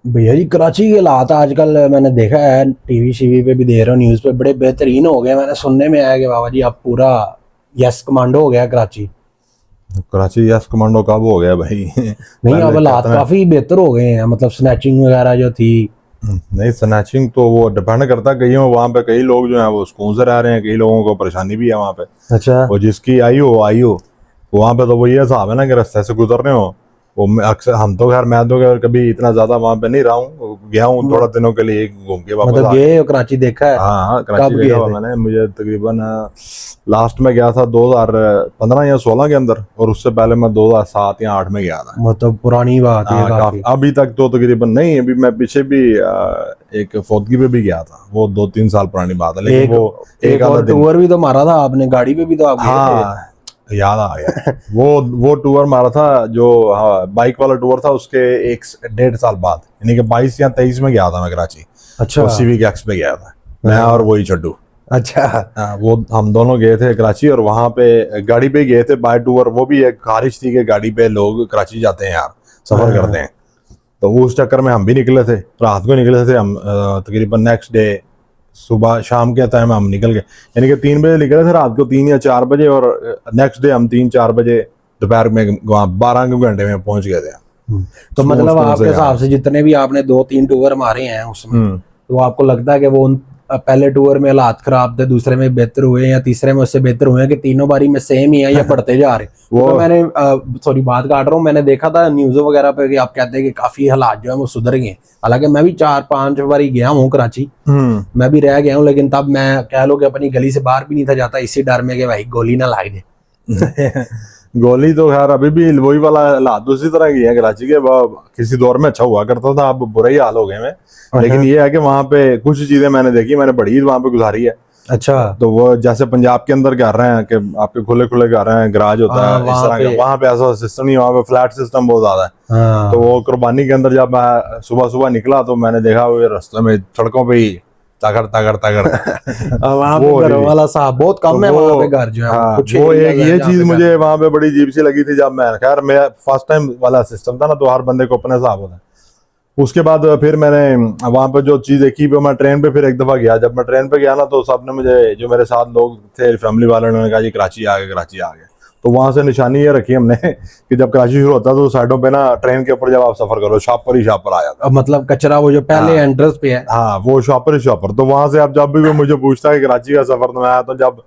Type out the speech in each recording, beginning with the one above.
भैया जी कराची के हालात आजकल मैंने देखा है, टीवी शीवी पे भी दे रहा हूँ, न्यूज़ पे बड़े बेहतरीन हो गए। मैंने सुनने में आया कि बाबा जी अब पूरा यस कमांडो हो गया कराची। कराची यस कमांडो कब हो गया भाई? नहीं, अब पहले हालात कहते हैं। काफी बेहतर हो गए हैं, मतलब स्नैचिंग वगैरह जो थी। नहीं, स्नैचिंग तो वो डिपेंड करता है, कई वहाँ पे कई लोग जो हैं वो सुकून से रह रहे हैं, कई लोगों को परेशानी भी है वहाँ पे। अच्छा। वो जिसकी आई हो वहाँ पे तो वो ये हिसाब है ना कि रास्ते से गुजर रहे हो। अक्सर हम तो खैर, मैं तो खैर कभी इतना ज्यादा वहाँ पे नहीं रहा हूँ, गया हूँ थोड़ा दिनों के लिए, घूम के वापस मतलब आ गया। गए हो कराची, देखा है? हाँ हाँ, कराची कब देखा गए हुआ थे? मैंने। मुझे तकरीबन लास्ट में गया था 2015 या 16 के अंदर, और उससे पहले मैं 2007 या 8 में गया था। मतलब पुरानी बात है काफी, काफी। अभी तक तो तकरीबन नहीं, अभी मैं पीछे भी एक फौतगी पे भी गया था, वो 2-3 साल पुरानी बात है, लेकिन एक वो एक एक आधा और दिन। टूर भी तो मारा था आपने, गाड़ी पे भी तो आप गए थे। हाँ, याद आ गया। वो टूर मारा था जो, हाँ, बाइक वाला टूर था, उसके 1-1.5 साल बाद, यानी कि 22 या 23 में गया था मैं कराची। अच्छा। वो सिविक एक्स पे गया था, मैं और हाँ। वही चड्डू। अच्छा। हाँ, वो हम दोनों गए थे कराची, और वहां पे गाड़ी पे गए थे बाय टूर। वो भी एक ख्वाहिश थी कि गाड़ी पे लोग कराची जाते हैं यार, सफर करते हाँ। हैं। तो वो उस चक्कर में हम भी निकले थे, रात को निकले थे हम, तकरीबन नेक्स्ट डे सुबह शाम के टाइम हम निकल गए। यानी कि 3 बजे निकले थे रात को, 3 या 4 बजे, और नेक्स्ट डे हम 3-4 बजे दोपहर में वहाँ 12 घंटे में पहुंच गए थे। तो सुकून मतलब सुकून आपके से हिसाब यार। से जितने भी आपने 2-3 टूर मारे हैं उसमें, हम्म। तो आपको लगता है कि वो उन पहले टूर में हालात खराब थे, दूसरे में बेहतर हुए, या तीसरे में उससे बेहतर हुए, कि तीनों बारी में सेम ही है या बढ़ते जा रहे? वो क्योंकि मैंने सॉरी बात काट रहा हूँ, मैंने देखा था न्यूज़ों वगैरह पे कि आप कहते हैं कि काफी हालात जो है वो सुधर गए हैं। हालांकि मैं भी 4-5 बारी गया हूँ कराची, हम्म। मैं भी रह गया हूँ, लेकिन तब मैं कह लो कि अपनी गली से बाहर भी नहीं था जाता, इसी डर में कि भाई गोली ना लाग जाए। गोली तो खैर अभी भी वही वाला हालात उसी तरह की है कराची के। किसी दौर में अच्छा हुआ करता था, अब बुरा ही हाल हो गए में। लेकिन ये है कि वहाँ पे कुछ चीजें मैंने देखी, मैंने बड़ी वहाँ पे गुजारी है। अच्छा। तो वो जैसे पंजाब के अंदर कर रहे हैं कि आपके खुले खुले घर हैं, गराज होता हाँ है इस वहाँ तरह पे। का, वहाँ पे ऐसा सिस्टम नहीं, वहाँ पे फ्लैट सिस्टम बहुत ज्यादा है। तो हाँ। वो कुर्बानी के अंदर जब मैं सुबह सुबह निकला तो मैंने देखा वो रास्ते में सड़कों पे ही तगड़ तगड़ तगड़ और वहाँ वो पे हो रही घरों थी। वाला साहब बहुत तो कम है, वो, वहाँ पे घर जो है वो हाँ, कुछ वो एक एरियाज हैं ये जहाँ चीज पे घर मुझे नहीं। वहां पे बड़ी अजीब सी लगी थी। जब मैं, खैर मैं फर्स्ट टाइम वाला सिस्टम था ना, तो हर बंदे को अपने हिसाब होता है। उसके बाद फिर मैंने वहां पे जो चीज देखी, वो मैं ट्रेन पे फिर एक दफा गया। जब मैं ट्रेन पे गया ना, तो सबने मुझे, जो मेरे साथ लोग थे फैमिली वाले, उन्होंने कहा जी कराची आ गए, कराची आ गए। तो वहां से निशानी ये रखी हमने कि जब कराची शुरू होता है तो साइडों पे ना, ट्रेन के ऊपर जब आप सफर करो, छापर ही छापर आ जाता अब मतलब कचरा वो जो है। पहले हाँ एंट्रेंस पे है। हाँ, वो शॉपर ही शॉपर। तो वहां से अब जब भी वो मुझे पूछता है कि कराची का सफर, तो मैं आया तो जब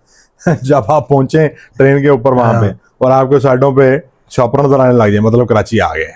जब आप पहुंचे ट्रेन के ऊपर वहां पे, हाँ। और आपके साइडों पे शॉपर नजर आने लग जाए, मतलब कराची आ गए।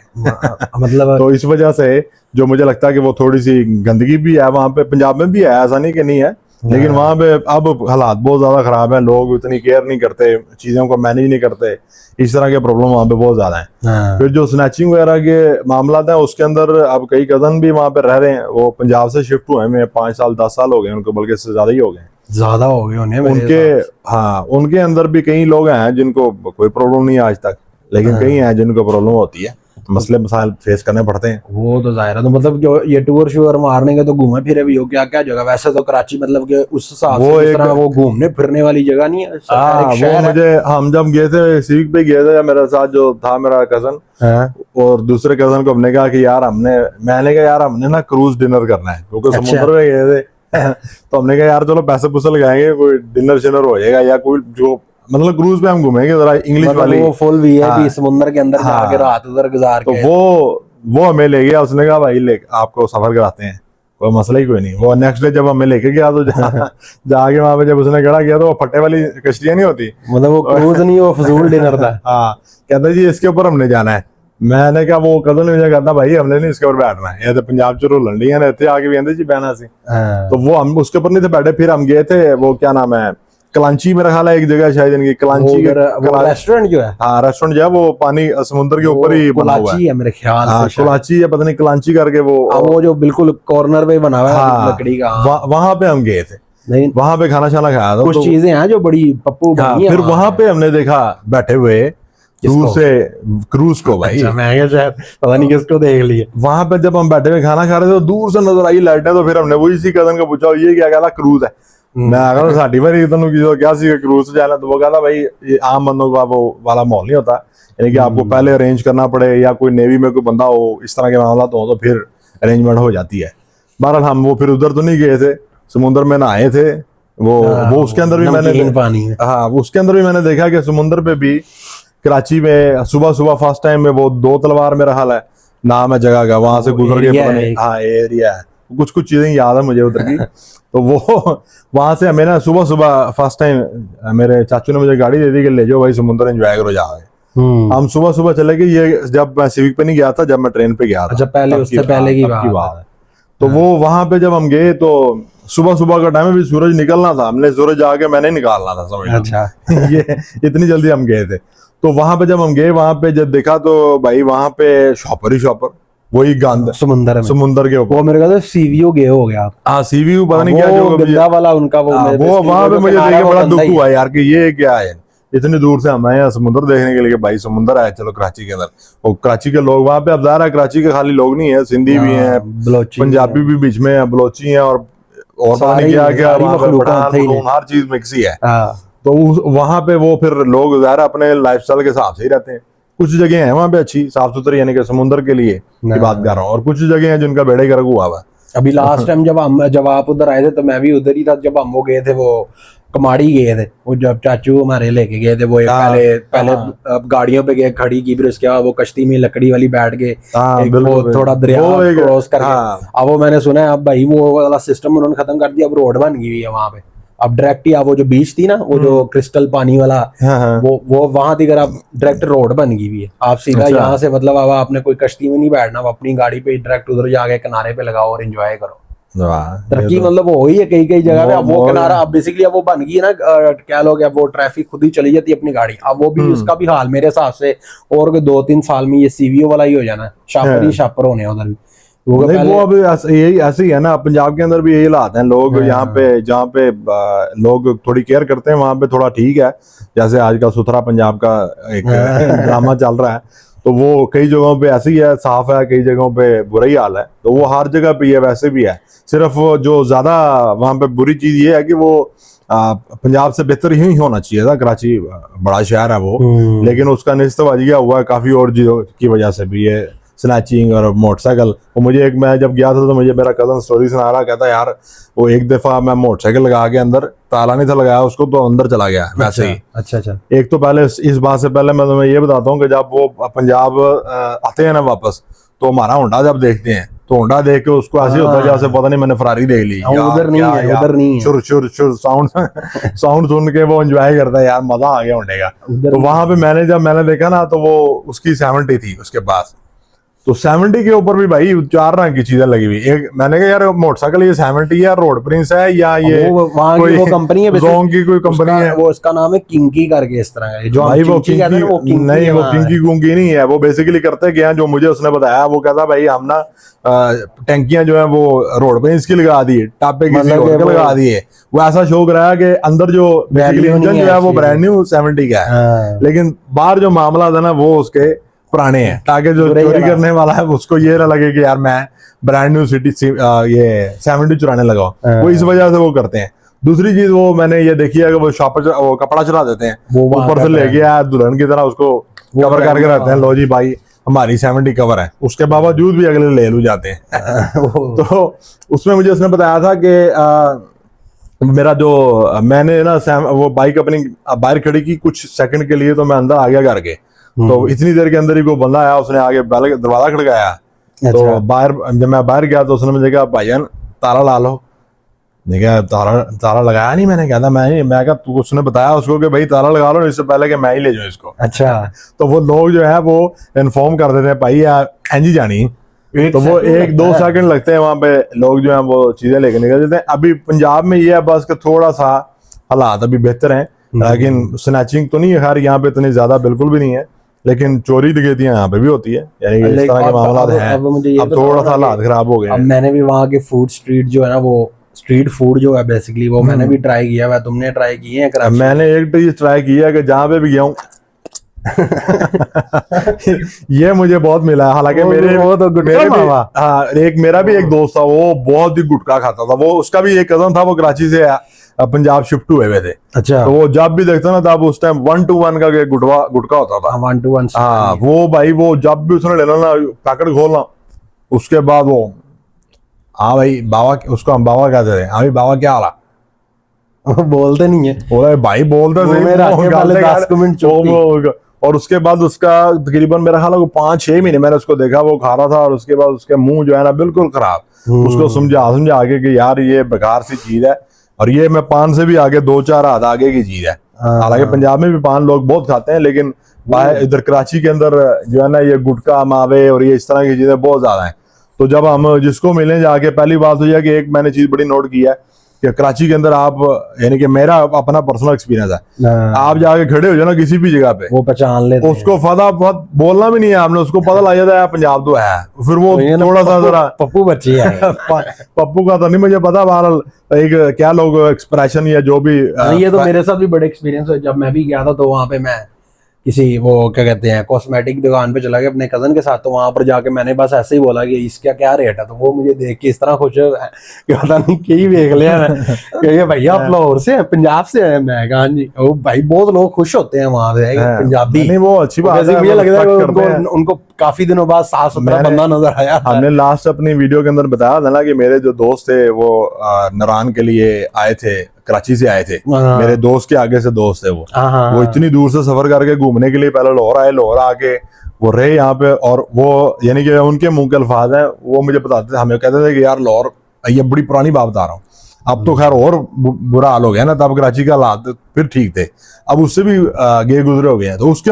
मतलब। तो इस वजह से जो मुझे लगता है कि वो थोड़ी सी गंदगी भी है वहां पे। पंजाब में भी है, ऐसा नहीं कि नहीं है, लेकिन वहां पे अब हालात बहुत ज्यादा खराब है, लोग इतनी केयर नहीं करते, चीजों को मैनेज नहीं करते, इस तरह के प्रॉब्लम वहां पे बहुत ज्यादा है। हाँ। फिर जो स्नैचिंग वगैरह के मामला है उसके अंदर, अब कई कजन भी वहां पे रह रहे हैं, वो पंजाब से शिफ्ट हुए हैं, 5 साल 10 साल हो गए उनको, बल्कि इससे ज्यादा ही हो गए। ज्यादा हो गए होने मेरे उनके, हिसाब से। हाँ, उनके अंदर भी कई लोग हैं जिनको कोई प्रॉब्लम नहीं है आज तक, लेकिन कई हाँ। हैं जिनको प्रॉब्लम होती है, तो मसले मसाइल फेस करने पड़ते हैं। वो तो जाहिर है, तो मतलब जो ये टूर श्योर मारने के तो घूमे फिरे भी हो, क्या क्या जगह वैसे तो कराची मतलब कि उस हिसाब से वो जिस एक, तरह वो घूमने फिरने वाली जगह नहीं है, एक वो शहर है। मुझे, हम जब गए थे सिविक पे गए थे, मेरे साथ जो था मेरा कजन, हाँ। और दूसरे कजन को हमने कहा कि यार मैंने कहा यार हमने ना क्रूज डिनर करना है, क्योंकि अच्छा। समुद्र में गए थे। तो हमने कहा यार चलो पैसे पुसे लगाएंगे, कोई डिनर शिनर हो जाएगा, या कोई जो, मतलब क्रूज पे हम घूमेंगे जरा इंग्लिश मतलब वाली। वो फुल वीआईपी हाँ समुद्र के अंदर जाके हाँ। रात उधर गुजार तो के। वो हमें ले गया, उसने कहा भाई ले आपको सफर कराते हैं, कोई मसला ही कोई नहीं। वो नेक्स्ट डे जब हमें लेके गया तो जाके वहां पे जब उसने खड़ा किया, तो वो फट्टे वाली कश्तियां नहीं होती। मतलब वो क्रूज नहीं, वो फजूल डिनर था। हाँ, कहता जी इसके ऊपर हमने जाना है। मैंने कहा, वो कदम मुझे कहता भाई हमने नहीं इसके ऊपर बैठना है, ये तो पंजाब च रूलन डी ने इतने आके भी कहते जी बहना सी। तो हाँ। वो हम उसके ऊपर नहीं थे बैठे। फिर हम गए थे, वो क्या नाम है, कलांची मेरा ख्याल है एक जगह, शायद इनकी वो कलांची के उधर वो रेस्टोरेंट जो है, हाँ, रेस्टोरेंट जो है वो पानी समुद्र के ऊपर वो ही बना हुआ है। कोलाची है मेरे ख्याल हाँ, से शायद। कोलाची या पता नहीं कलांची करके वो। हाँ, वो जो बिल्कुल कॉर्नर पे बना हुआ है हाँ, लकड़ी का। हाँ। वहां पे हम गए थे, नहीं, वहां पे खाना शाना खाया था। कुछ तो चीजें हैं जो बड़ी पप्पू हाँ, बनी है फिर वहां वहां पे। पे हमने देखा बैठे हुए दूर किसको? से क्रूज को भाई। अच्छा, मैं क्या शायद पता नहीं किसको देख लिए। वहां पे जब हम बैठे हुए खाना खा रहे थे, तो दूर से नजर आई लाइटें। तो फिर हमने वही सी कजन को पूछा ये क्या कहता क्रूज है। मैं अगर साड़ी भाई तुम क्या सी क्रूज से जाना, तो वो कहता भाई ये आम बंदों का वो वाला माहौल नहीं होता, यानी कि आपको पहले अरेंज करना पड़े, या कोई नेवी में कोई बंदा हो, इस तरह के मामला तो हो, तो फिर अरेंजमेंट हो जाती है। बहरहाल हम वो फिर उधर तो नहीं गए थे, समुद्र में नहाए थे वो उसके अंदर भी मैंने पानी में। हाँ उसके अंदर भी मैंने देखा कि समुद्र पे भी कराची में सुबह सुबह फर्स्ट टाइम में वो 2 तलवार मेरा हाल है नाम है जगह का, वहां से गुजर के पता नहीं, हाँ एरिया है, कुछ कुछ चीजें याद है मुझे उधर की। तो वो वहां से मैंने सुबह सुबह फर्स्ट टाइम मेरे चाचू ने मुझे गाड़ी दे दी कि ले जाओ भाई समुद्र एंजॉय करो जाओगे। हम सुबह सुबह चले गए, ये जब मैं सिविक पे नहीं गया था, जब मैं ट्रेन पे गया था। अच्छा पहले, उससे पहले की बात है। तो वो वहां पे जब हम गए तो सुबह सुबह का टाइम है, भी सूरज निकलना था, हमने सूरज जाके मैंने निकालना था समझ लो। अच्छा ये इतनी जल्दी हम गए थे। तो वहां पे जब हम गए, वहां पे जब देखा तो भाई वहां पे शॉपर ही शॉपर, वही गंद समुंदर के ऊपर। वो मेरे ख्याल से सीवीओ गए हो गया आप। हाँ सीवीयू पता नहीं क्या जो गंदा वाला उनका वो वहां पे मुझे देख के बड़ा दुख हुआ यार कि ये क्या है, इतनी दूर से हम आए हैं समुद्र देखने के लिए, भाई समुद्र है चलो कराची के अंदर। और कराची के लोग वहां पे, अब ज़ाहिर है कराची के खाली लोग नहीं है, सिंधी भी हैं, पंजाबी भी बीच में है, बलोची हैं, और पता नहीं क्या क्या पठान, हर चीज मिक्स ही है। तो वहां पे वो फिर लोग ज़ाहिर अपने लाइफस्टाइल के हिसाब से ही रहते हैं। कुछ जगह है वहां पे अच्छी साफ सुथरी, यानी कि समुद्र के लिए की बात कर रहा हूँ, और कुछ जगह है जिनका बेड़े गर्क हुआ हुआ। अभी लास्ट टाइम जब आप उधर आए थे तो मैं भी उधर ही था, जब हम वो गए थे, वो कमाड़ी गए थे, वो जब चाचू हमारे लेके गए थे, वो पहले गाड़ियों पे गए, खड़ी की, फिर उसके बाद वो कश्ती में लकड़ी वाली बैठ के वो थोड़ा दरिया क्रॉस करके। अब वो मैंने सुना है अब भाई वो वाला सिस्टम उन्होंने खत्म कर दिया, अब रोड बन गई है वहां पे। अब डायरेक्ट ही वो जो बीच थी ना, वो जो क्रिस्टल पानी वाला, वो वहां थी, अगर आप डायरेक्ट रोड बन गई हुई है, आप सीधा यहाँ से मतलब अब आपने कोई कश्ती में नहीं बैठना, आप अपनी गाड़ी पे डायरेक्ट उधर जाके किनारे पे लगाओ और एंजॉय करो। तरक्की मतलब हो ही है कई कई जगह पे। अब वो किनारा अब बेसिकली अब वो बन गई है ना, क्या लोग, अब वो ट्रैफिक खुद ही चली जाती है अपनी गाड़ी। अब वो भी उसका भी हाल मेरे हिसाब से और 2-3 साल में ये सीवीओ वाला ही हो जाना, शापर ही शापर होने उधर भी। वो अब यही ऐसे ही है ना, पंजाब के अंदर भी यही हालात हैं। लोग यहाँ पे जहाँ पे लोग थोड़ी केयर करते हैं वहां पे थोड़ा ठीक है, जैसे आजकल सुथरा पंजाब का एक ड्रामा चल रहा है, तो वो कई जगहों पे ऐसे ही है, साफ है, कई जगहों पे बुरा ही हाल है। तो वो हर जगह पे ये वैसे भी है, सिर्फ जो ज्यादा वहां पे बुरी चीज ये है कि वो पंजाब से बेहतर ही होना चाहिए था। कराची बड़ा शहर है वो, लेकिन उसका निस्तवाजिया हुआ है काफी और चीजों की वजह से भी, ये स्नैचिंग और मोटरसाइकिल। वो मुझे एक, मैं जब गया था तो मुझे मेरा कजन स्टोरी सुना रहा, कहता यार वो एक दफा मैं मोटरसाइकिल लगा के, अंदर ताला नहीं था लगाया उसको, तो अंदर चला गया वैसे ही। अच्छा। एक तो पहले इस बात से पहले मैं तुम्हें ये बताता हूँ कि जब वो पंजाब आते हैं ना वापस, तो हमारा होंडा जब देखते हैं तो होंडा देख के उसको ऐसे होता है जैसे पता नहीं मैंने फरारी देख ली। उधर नहीं है चुर चुर चुर साउंड सुन के वो एंजॉय करता है, यार मजा आ गया होंडे का। तो वहां पे मैंने देखा ना, तो वो उसकी 70 थी उसके पास, तो 70 के ऊपर भी भाई 4 रंग की चीजें लगी हुई। एक मैंने कहा यार मोटरसाइकिल ये 70 है, रोड प्रिंस है, या ये कोई वो कंपनी है, जोंग की कोई कंपनी है, वो उसका नाम है किंकी करके इस तरह का, जो भाई वो किंकी नहीं, वो किंकी कुंकी नहीं है। वो बेसिकली करते क्या, जो मुझे उसने बताया, वो कहता भाई हम ना टंकियां जो है वो रोड प्रिंस की लगा दी, टापे की लगा दिए। वो ऐसा शो कराया कि अंदर जो इंजन जो है वो ब्रांड न्यू 70 का है, लेकिन बाहर जो मामला था ना वो उसके पुराने हैं, ताकि जो चोरी करने वाला है उसको ये ना लगे कि यार मैं ब्रांड न्यू सिटी ये 70 चुराने लगा। वो इस वजह से वो करते हैं। दूसरी चीज वो मैंने ये देखी है कि वो शॉपर वो कपड़ा चुरा देते हैं, ऊपर से ले गया दुल्हन की तरह उसको कवर करके रहते हैं, लो जी भाई हमारी 70 कवर है, उसके बावजूद भी अगले ले लू जाते हैं। तो उसमें मुझे उसने बताया था कि मेरा जो मैंने ना वो बाइक अपनी बाहर खड़ी की कुछ सेकंड के लिए, तो मैं अंदर आ गया करके, तो इतनी देर के अंदर ही कोई बंदा आया, उसने आगे दरवाजा खड़काया। तो बाहर जब मैं बाहर गया तो उसने मुझे कहा भाईजान ताला ला लो। देखा ताला लगाया नहीं, मैंने कहा था मैं कहा तू, उसने बताया उसको कि भाई ताला लगा लो, इससे पहले कि मैं ही ले जाऊं इसको। अच्छा। तो वो लोग जो है वो इन्फॉर्म कर देते हैं भाई एंजी जानी, तो वो 1-2 सेकंड लगते हैं वहां पे, लोग जो है वो चीजें लेके निकल जाते हैं। अभी पंजाब में ये है बस कि थोड़ा सा हालात अभी बेहतर हैं, लेकिन स्नैचिंग तो नहीं है खैर यहाँ पे इतनी ज्यादा बिल्कुल भी नहीं है, लेकिन चोरी डकैतियां यहाँ पे भी होती है, यानी इस तरह के मामला हैं। अब थोड़ा सा हालात खराब हो गए। अब मैंने भी वहाँ के फूड स्ट्रीट जो है ना, वो स्ट्रीट फूड जो है बेसिकली वो मैंने भी ट्राई किया हुआ है। तुमने ट्राई किए हैं? मैंने एक चीज ट्राई किया है कि जहाँ पे भी गया हूँ ये मुझे बहुत मिला है। हालांकि मेरा भी एक दोस्त था, वो बहुत ही गुटखा खाता था। वो उसका भी एक कजन था, वो कराची से पंजाब शिफ्ट हुए थे। अच्छा। तो वो जब भी देखता ना, तब उस टाइम 1-to-1 का गुटखा होता था। 1-to-1। हाँ वो भाई वो जब भी उसने लेना ना, पैकेट खोलना, उसके बाद वो हाँ भाई बाबा, उसको हम बाबा कहते थे, हाँ भाई बाबा क्या हाल है? वो बोलते नहीं है, बोला भाई बोलते मुंह में रख के पहले 10 मिनट चुप्पी। और उसके बाद उसका तकरीबन मेरा ख्याल है 5-6 महीने मैंने उसको देखा, वो खा रहा था, और उसके बाद उसके मुंह जो है ना बिल्कुल खराब। उसको समझा आगे कि यार ये बेकार सी चीज है, और ये मैं पान से भी आगे 2-4 हाथ आगे की चीज है। हालांकि पंजाब में भी पान लोग बहुत खाते हैं, लेकिन इधर कराची के अंदर जो है ना ये गुटखा मावे और ये इस तरह की चीजें बहुत ज्यादा है। तो जब हम जिसको मिले जाके, पहली बात तो यह है कि एक मैंने चीज बड़ी नोट की है कि कराची के अंदर आप, यानी कि मेरा अपना पर्सनल एक्सपीरियंस है, आप जाके खड़े हो जाओ ना किसी भी जगह पे, वो पहचान लेते हैं। उसको फटाफट बोलना भी नहीं है आपने, उसको पता लग जाता है पंजाब तो है। फिर वो थोड़ा सा जरा पप्पू बच्ची है। पप्पू का तो नहीं मुझे पता, बहरहाल एक क्या लोग एक्सप्रेशन या जो भी ये तो मेरे साथ भी बड़े एक्सपीरियंस है। जब मैं भी गया था तो वहां पे मैं किसी वो क्या कहते हैं कॉस्मेटिक दुकान पे चला गया अपने कजन के साथ, तो वहां पर जाके मैंने बस ऐसे ही बोला कि इसका क्या रेट है, तो वो मुझे देख के इस तरह खुश है कि पता नहीं कहीं देख लिया मैं भैया आप लाहौर से हैं, पंजाब से हैं? मैं कहा जी। वो भाई बहुत लोग खुश होते हैं वहां से पंजाबी। नहीं वो अच्छी बात है, मुझे लगता है उनको काफी दिनों बाद 7-17 बंदा नजर आया। हमने लास्ट अपनी वीडियो के अंदर बताया था ना कि मेरे जो दोस्त थे वो नारायण के लिए आए थे, कराची से आए थे, मेरे दोस्त के आगे से दोस्त थे वो इतनी दूर से सफर करके घूमने के लिए पहले लाहौर आए, लाहौर आके वो रहे यहाँ पे, और वो यानी कि उनके मुंह के अल्फाज हैं, वो मुझे बताते थे, हमें कहते थे कि यार लाहौर, ये बड़ी पुरानी बात बता रहा हूँ, अब तो खैर और बुरा हाल हो गया ना, तब कराची का हालात फिर ठीक थे, अब उससे भी गे गुजरे हो गए हैं। तो उसके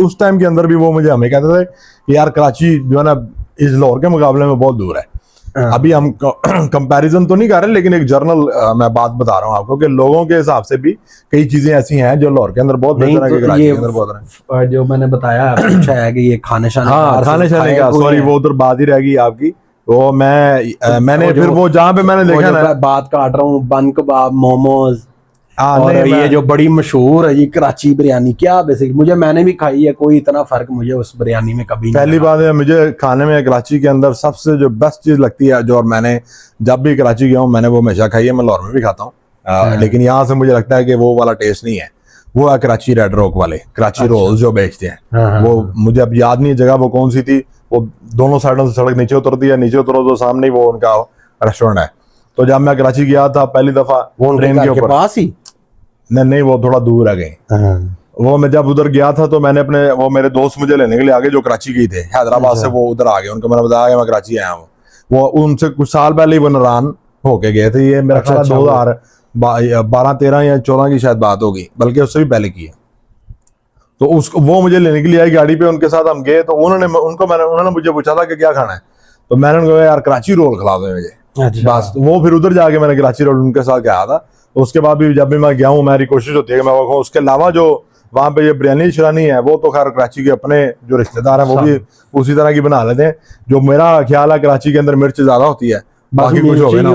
उस टाइम के अंदर भी वो मुझे हमें कहते थे कि यार कराची जो है ना इस लाहौर के मुकाबले में बहुत दूर है। अभी हम कंपैरिजन तो नहीं कर रहे, लेकिन एक जर्नल मैं बात बता रहा हूँ आपको कि लोगों के हिसाब से भी कई चीजें ऐसी हैं जो लाहौर के अंदर बहुत बेहतर है, कराची के अंदर बहुत है। जो मैंने बताया पूछा है कि ये खाने शाने, हाँ खाने शाने का, सॉरी वो उधर बात ही रह गई आपकी। तो मैंने फिर वो जहाँ पे मैंने देखा ना, बात काट रहा हूँ, बन कबाब, मोमोज, और नहीं, ये जो बड़ी मशहूर है ये कराची बिरयानी, क्या बेसिक मैंने भी खाई है, कोई इतना फर्क मुझे उस बिरयानी में कभी नहीं। पहली बात है मुझे खाने में कराची के अंदर सबसे जो बेस्ट चीज लगती है, जो और मैंने जब भी कराची गया हूँ मैंने वो हमेशा खाई है, मैं लाहौर में भी खाता हूँ, लेकिन यहाँ से मुझे लगता है कि वो वाला टेस्ट नहीं है। वो है कराची रेड रॉक वाले कराची रोल्स जो बेचते हैं, वो मुझे अब याद नहीं जगह वो कौन सी थी, वो दोनों साइडों से सड़क नीचे उतरती है, नीचे उतरो तो सामने ही वो उनका रेस्टोरेंट है। तो जब मैं कराची गया था पहली दफा ट्रेन के ऊपर, पास ही नहीं वो थोड़ा दूर है कहीं। वो मैं जब उधर गया था तो मैंने अपने वो मेरे दोस्त मुझे लेने के लिए आगे जो कराची गई थे हैदराबाद से, वो उधर आ गए, उनको मैंने बताया मैं कराची आया हूँ। वो उनसे कुछ साल पहले ही वो नारायण होके गए थे, ये मेरा ख्याल 2012-13 या 14 की शायद बात होगी, बल्कि उससे भी पहले की है। तो उसको वो मुझे लेने के लिए आई गाड़ी पे, उनके साथ हम गए, तो उन्होंने मुझे पूछा था कि क्या खाना है, तो मैंने उनको कहा यार कराची रोल खिला दो मुझे, बस। वो फिर उधर जाके मैंने कराची रोल उनके साथ गया था। तो उसके बाद भी जब भी मैं गया हूँ मेरी कोशिश होती है कि मैं वो खाऊं। उसके अलावा जो वहाँ पे ये बिरयानी शिरानी है, वो तो खैर कराची के अपने जो रिश्तेदार हैं वो भी उसी तरह की बना लेते हैं। जो मेरा ख्याल है कराची के अंदर मिर्च ज्यादा होती है, बाकी कुछ हो ना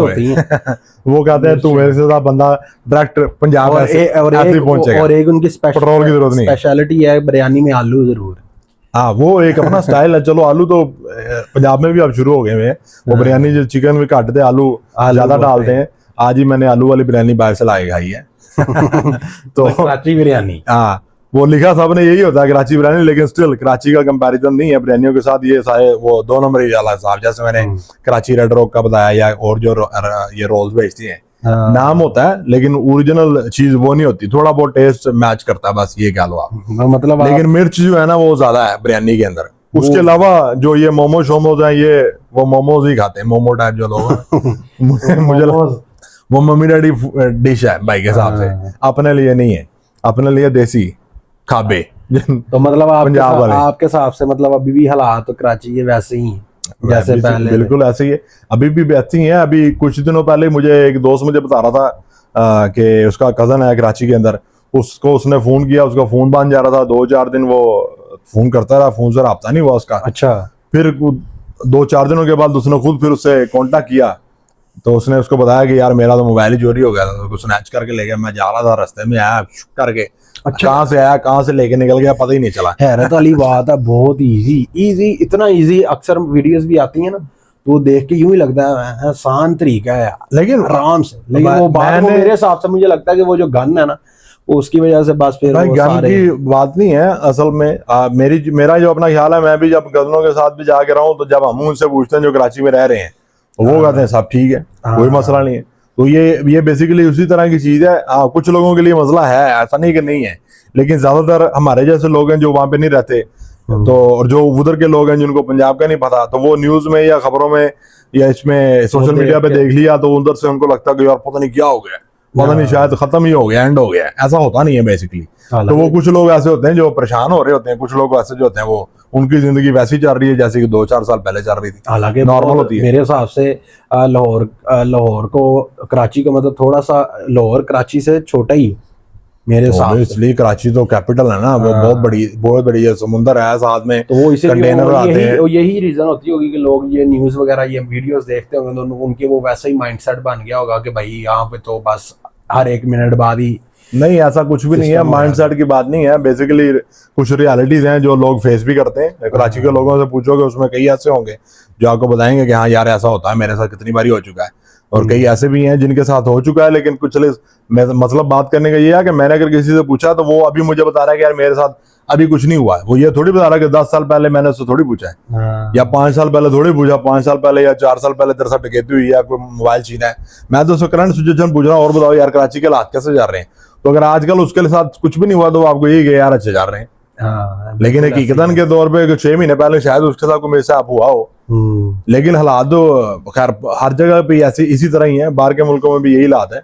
वो कहते हैं तू मेरे से बंदा डायरेक्ट पंजाब ऐसे पहुंचेगा, और एक उनकी पेट्रोल की जरूरत नहीं, स्पेशलिटी है बिरयानी में आलू जरूर। हाँ वो एक अपना स्टाइल है। चलो आलू तो पंजाब में भी अब शुरू हो गए हैं, वो बिरयानी जो चिकन भी काटते हैं आलू ज्यादा डालते हैं। आज ही मैंने आलू वाली बिरयानी बाहर से लाई खाई है। तो कराची बिरयानी, हाँ वो लिखा सबने यही होता है कराची बिरयानी, लेकिन स्टिल कराची का कंपैरिजन नहीं है बिरयानियों के साथ। ये सारे वो 2 नंबर ही वाला साहब, जैसे मैंने कराची रेड रॉक का बताया, या और जो ये रोल्स बेचती हैं, नाम होता है लेकिन ओरिजिनल चीज वो नहीं होती, थोड़ा बहुत टेस्ट मैच करता है, बस ये कह लो आप। मतलब लेकिन मिर्च जो है ना वो ज्यादा है बिरयानी के अंदर। उसके अलावा जो ये मोमोज शोमोज है, ये वो मोमोज ही खाते हैं, मोमो टाइप जो लोग मुझे वो मम्मी डैडी डिश है भाई के हिसाब से, अपने लिए नहीं है, अपने लिए देसी खाबे। तो मतलब आपके हिसाब से मतलब अभी भी हालात तो कराची के वैसे ही हैं जैसे पहले? बिल्कुल ऐसे ही है, अभी भी वैसे ही है। अभी कुछ दिनों पहले मुझे एक दोस्त मुझे बता रहा था कि उसका कजन है कराची के अंदर, उसको उसने फोन किया, उसका फोन बंद जा रहा था, 2-4 दिन वो फोन करता रहा, फोन से रब्ता नहीं हुआ उसका। अच्छा। फिर 2-4 दिनों के बाद उसने खुद फिर उससे कांटेक्ट किया, तो उसने उसको बताया कि यार मेरा तो मोबाइल ही चोरी हो गया था, तो स्नैच करके ले गया, मैं जा रहा था रास्ते में आया करके, अच्छा कहाँ से आया कहाँ से लेके निकल गया पता ही नहीं चला। हैरत वाली बात है, बहुत इजी इतना इजी। अक्सर वीडियोस भी आती है ना तो वो देख के यूं ही लगता है आसान तरीका है लेकिन आराम से, लेकिन वो बात मेरे हिसाब से मुझे लगता है कि वो जो गन है ना वो उसकी वजह से बस फिर गन की बात नहीं है असल में। मेरा जो अपना ख्याल है, मैं भी जब गजनों के साथ भी जाके रहा हूँ, तो जब हम उनसे पूछते हैं जो कराची में रह रहे हैं, वो कहते हैं सब ठीक है, कोई मसला नहीं है। तो ये बेसिकली उसी तरह की चीज है। कुछ लोगों के लिए मसला है, ऐसा नहीं कि नहीं है, लेकिन ज्यादातर हमारे जैसे लोग हैं जो वहां पे नहीं रहते, तो और जो उधर के लोग हैं जिनको पंजाब का नहीं पता, तो वो न्यूज में या खबरों में या इसमें सोशल मीडिया पे देख लिया, तो उधर से उनको लगता है कि यार पता नहीं क्या हो गया, पता नहीं शायद खत्म ही हो गया, एंड हो गया। ऐसा होता नहीं है बेसिकली। तो वो कुछ लोग ऐसे होते हैं जो परेशान हो रहे होते हैं, कुछ लोग ऐसे जो होते हैं वो उनकी जिंदगी वैसी चल रही है जैसे कि 2-4 साल पहले चल रही थी, हालांकि नॉर्मल होती है। मेरे हिसाब से लाहौर को कराची का मतलब थोड़ा सा लाहौर कराची से छोटा ही मेरे हिसाब से। इसलिए कराची तो कैपिटल है ना, वो बहुत बड़ी है, समुंदर है साथ में, तो वो इसीलिए कंटेनर आते हैं। यही रीजन होती होगी कि लोग ये न्यूज वगैरह ये वीडियोस देखते होंगे तो उनके वो वैसा ही माइंडसेट बन गया होगा कि भाई यहाँ पे तो बस हर 1 मिनट बाद ही। नहीं, ऐसा कुछ भी नहीं है, माइंडसेट की बात नहीं है। बेसिकली कुछ रियलिटीज हैं जो लोग फेस भी करते हैं। कराची के लोगों से पूछोगे, उसमें कई ऐसे होंगे जो आपको बताएंगे कि हाँ यार ऐसा होता है, मेरे साथ कितनी बारी हो चुका है। और कई ऐसे भी हैं जिनके साथ हो चुका है, लेकिन कुछ मतलब बात करने का ये है कि मैंने अगर किसी से पूछा तो वो अभी मुझे बता रहा है कि यार मेरे साथ अभी कुछ नहीं हुआ है। वो ये थोड़ी बता रहा है कि 10 साल पहले मैंने उससे थोड़ी पूछा है, या 5 साल पहले थोड़ी पूछा, 5 साल पहले या 4 साल पहले तेरे साथ डकैती हुई या कोई मोबाइल छीना है। मैं तो उसको करंट सिचुएशन पूछ रहा हूँ, और बताओ यार कराची के हालात कैसे जा रहे हैं। तो अगर आजकल उसके साथ कुछ भी नहीं हुआ तो आपको यही कि यार अच्छे जा रहे हैं। लेकिन हकीकतन के तौर पे 6 महीने पहले शायद उसके साथ कोई मेरे साथ हुआ हो, लेकिन हालात तो खैर हर जगह पे ऐसी इसी तरह ही है। बाहर के मुल्कों में भी यही हालात है,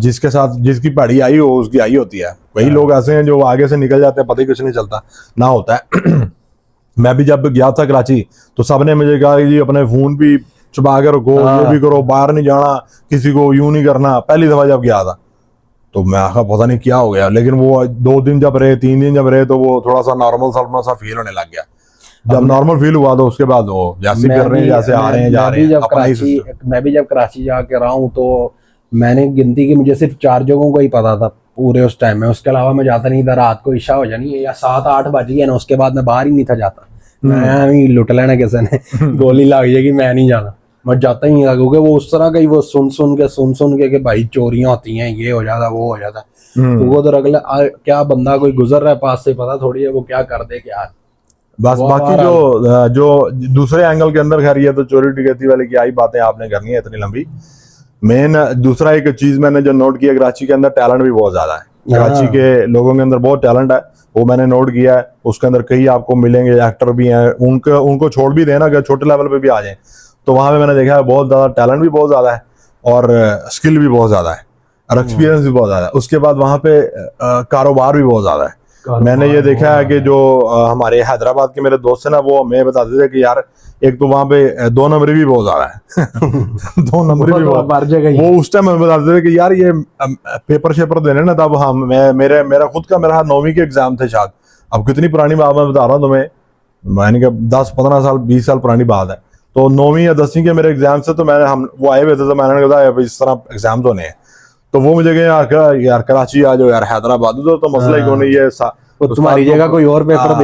जिसके साथ जिसकी पहाड़ी आई हो उसकी आई होती है। वही लोग ऐसे हैं जो आगे से निकल जाते हैं, पता ही कुछ नहीं चलता ना होता है। मैं भी जब गया था कराची तो सबने मुझे कहा कि जी अपने फोन भी छुपा के रखो, ये भी करो, बाहर नहीं जाना, किसी को यूं नहीं करना। पहली दफा जब गया था तो मैं पता नहीं क्या हो गया, लेकिन वो 2 दिन जब रहे, 3 दिन जब रहे, तो वो थोड़ा सा नॉर्मल सा फील होने लग गया। जब नॉर्मल फील हुआ तो उसके बाद वो जैसे कर रहे हैं, जैसे आ रहे हैं, जा रहे हैं। मैं भी जब कराची जाके रहा हूँ तो मैंने गिनती की, मुझे सिर्फ 4 जगहों को ही पता था पूरे उस टाइम में। उसके अलावा मैं जाता नहीं था। रात को इशा हो जानी या 7-8 बज गया ना, उसके बाद मैं बाहर ही नहीं था जाता। मैं लुट लेना किसी ने गोली लग जाएगी, मैं नहीं जाना, मैं जाता ही नहीं था। क्योंकि वो उस तरह का ही वो सुन के कि भाई चोरियां होती हैं, ये हो जाता, वो हो जाता। तो वो तो अगले क्या बंदा कोई गुजर रहा है पास से, पता थोड़ी है वो क्या कर दे क्या। बस बाकी जो दूसरे एंगल के अंदर खैर, ये तो चोरी डकैती वाली क्या ही बातें आपने करनी है इतनी लंबी। मेन दूसरा एक चीज मैंने जो नोट किया, कराची के अंदर टैलेंट भी बहुत ज्यादा है। कराची के लोगों के अंदर बहुत टैलेंट है, वो मैंने नोट किया है। उसके अंदर कई आपको मिलेंगे एक्टर भी हैं, उनको छोड़ भी देना, अगर छोटे लेवल पे भी आ जाए तो वहां पे मैंने देखा है बहुत ज्यादा टैलेंट भी बहुत ज्यादा है, और स्किल भी बहुत ज्यादा है, और एक्सपीरियंस भी बहुत ज्यादा है। उसके बाद वहां पे कारोबार भी बहुत ज्यादा है। मैंने ये देखा है कि जो हमारे हैदराबाद के मेरे दोस्त है ना, वो हमें बताते थे कि यार एक तो वहां पे 2 नंबरी भी बहुत ज्यादा है। 2 नंबरी भी बहुत, वो उस टाइम हमें बताते थे कि यार ये पेपर शेपर देने ना, तब हम मेरा खुद का मेरा 9वीं के एग्जाम थे शायद। अब कितनी पुरानी बात मैं बता रहा हूँ तुम्हें, मैंने कहा 10-15 साल 20 साल पुरानी बात है। तो 9वीं या 10वीं के मेरे एग्जाम से तो वो आए हुए थे, तो मैंने कहा इस तरह एग्जाम तो नहीं है। तो वो मुझे कहे यार कराची आ जाओ यार, हैदराबाद तो मसला ही क्यों नहीं है, तुम्हारी जगह कोई और पेपर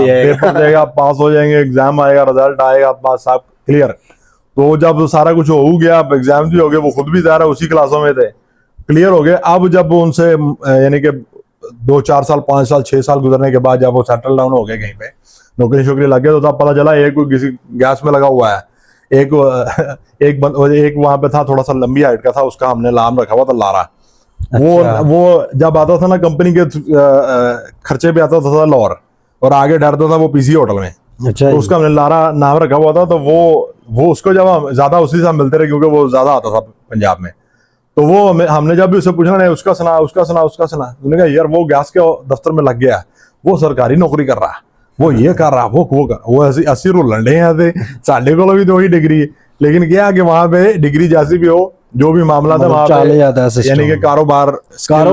देगा, पास हो जाएंगे, एग्जाम आएगा, रिजल्ट आएगा, पास सब क्लियर। तो जब सारा कुछ हो गया, एग्जाम भी हो गए, वो खुद भी ज़ाहिर उसी क्लासों में थे, क्लियर हो गए। अब जब उनसे यानी कि 2-4 साल 5 साल 6 साल गुजरने के बाद जब वो सेटल डाउन हो गए, कहीं पे नौकरी शोकरी लग गए, तो तब पता चला एक किसी गैस में लगा हुआ है, एक वहां पे था थोड़ा सा लंबी हाइट का था, उसका हमने नाम रखा हुआ था लारा। वो जब आता था ना कंपनी के खर्चे पे आता था लाहौर, और आगे डरता था वो पीसी होटल में। अच्छा, तो उसका हमने लारा नाम रखा हुआ था। तो वो उसको जब हम ज्यादा उसी से मिलते रहे, क्योंकि वो ज्यादा आता था पंजाब में। तो वो हमने जब भी उससे पूछा नहीं, उसका सुना उन्होंने कहा यार वो गैस के दफ्तर में लग गया, वो सरकारी नौकरी कर रहा, वो ये कर रहा, वो 80 रुलंडे हैं साढ़े को भी तो वही डिग्री है। लेकिन क्या कि वहां पे डिग्री जैसी भी हो, जो भी मामला था वहां पे, यानी कि कारोबार ज्यादा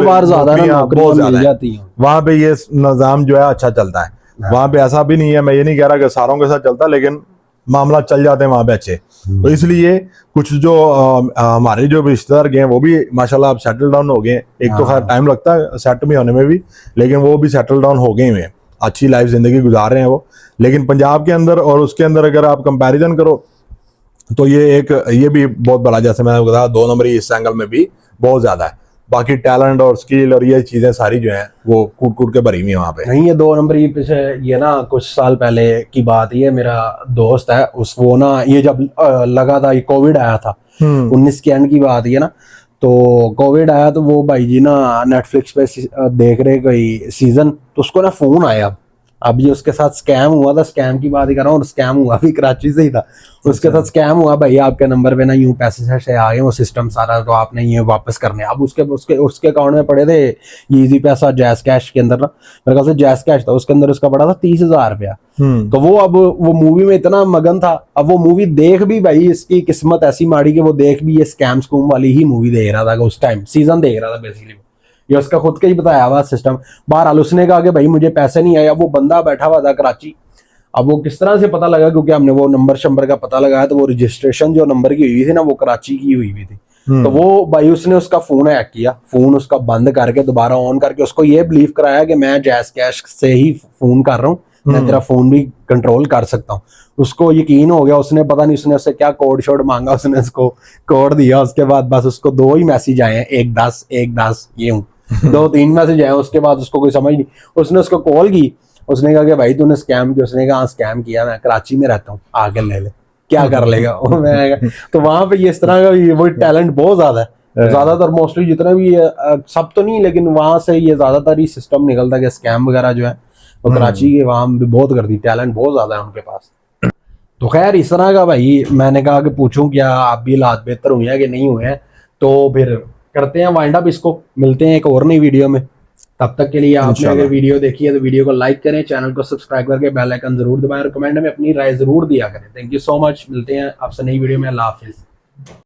बहुत ज्यादा है वहां पे, ये निजाम जो है अच्छा चलता है वहां पे। ऐसा भी नहीं है, मैं ये नहीं कह रहा कि सारों के साथ चलता, लेकिन मामला चल जाते हैं वहां पे अच्छे। तो इसलिए कुछ जो हमारे जो रिश्तेदार गए वो भी माशाल्लाह अब सेटल डाउन हो गए। एक तो खैर टाइम लगता है सेट भी होने में भी, लेकिन वो भी सेटल डाउन हो गए हैं, अच्छी लाइफ जिंदगी गुजार रहे हैं वो। लेकिन पंजाब के अंदर और उसके अंदर अगर आप कंपैरिजन करो तो ये भी बहुत बड़ा, जैसे मैंने बताया 2 नंबरी इस एंगल में भी बहुत ज्यादा है। बाकी टैलेंट और स्किल और ये चीजें सारी जो है वो कूट कूट के भरी हुई है वहाँ पे। नहीं, ये 2 नंबर ये पीछे, ये ना कुछ साल पहले की बात, ये मेरा दोस्त है उस, वो ना ये जब लगा था, ये कोविड आया था 19 के एंड की बात है ना, तो कोविड आया तो वो भाई जी ना नेटफ्लिक्स पे देख रहे कोई सीजन, तो उसको ना फोन आया। अब ये उसके साथ स्कैम हुआ था, स्कैम की बात ही कर रहा हूँ, और स्कैम हुआ भी कराची से ही था। उसके साथ स्कैम हुआ, भाई आपके नंबर पे ना यूं पैसे शैसे आ गए, वो सिस्टम सारा, तो आपने ये वापस करने। अब उसके उसके उसके अकाउंट में पड़े थे ये इजी पैसा जैस कैश के अंदर ना, मेरे ख्याल से जैस कैश था, उसके अंदर उसका पड़ा था 30,000 रुपया। तो वो अब वो मूवी में इतना मगन था, अब वो मूवी देख भी, भाई इसकी किस्मत ऐसी माड़ी कि वो देख भी ये स्कैम स्कूम वाली ही मूवी देख रहा था उस टाइम, सीजन देख रहा था बेसिकली। ये उसका खुद का ही बताया हुआ सिस्टम। बहरहाल उसने कहा कि भाई मुझे पैसे नहीं आए। अब वो बंदा बैठा हुआ था कराची, अब वो किस तरह से पता लगा, क्योंकि हमने वो नंबर शंबर का पता लगाया, तो वो रजिस्ट्रेशन जो नंबर की हुई थी ना वो कराची की हुई थी। तो वो भाई उसने उसका फोन हैक किया, फोन उसका बंद करके दोबारा ऑन करके उसको ये बिलीव कराया कि मैं जैस कैश से ही फोन कर रहा हूँ, मैं तेरा फोन भी कंट्रोल कर सकता हूँ। उसको यकीन हो गया, उसने पता नहीं उसने उससे क्या कोड शोड मांगा, उसने उसको कोड दिया। उसके बाद बस उसको 2 ही मैसेज आए हैं, 1-10 1-10 ये हूँ 2-3 मैसेज आए। उसके बाद उसको कोई समझ नहीं, उसने उसको कॉल की, उसने कहा कि भाई तूने स्कैम किया। उसने कहा स्कैम किया, मैं कराची में रहता हूँ, आगे ले ले, क्या कर लेगा। मैं तो वहां पे ये इस तरह का वो टैलेंट बहुत ज्यादा है। ज्यादातर मोस्टली जितना भी सब तो नहीं, लेकिन वहां से ये ज्यादातर ही सिस्टम निकलता है कि स्कैम वगैरह जो है वो कराची के वहां भी बहुत करती, टैलेंट बहुत ज्यादा है उनके पास। तो खैर इस तरह का भाई मैंने कहा कि पूछूं क्या आप भी हालात बेहतर हुए हैं कि नहीं हुए हैं। तो फिर करते हैं वाइंड अप इसको, मिलते हैं एक और नई वीडियो में। तब तक के लिए आपने अगर वीडियो देखी है तो वीडियो को लाइक करें, चैनल को सब्सक्राइब करके बेल आइकन जरूर दबाएं और कमेंट में अपनी राय जरूर दिया करें। थैंक यू सो मच, मिलते हैं आपसे नई वीडियो में। अल्लाह हाफिज।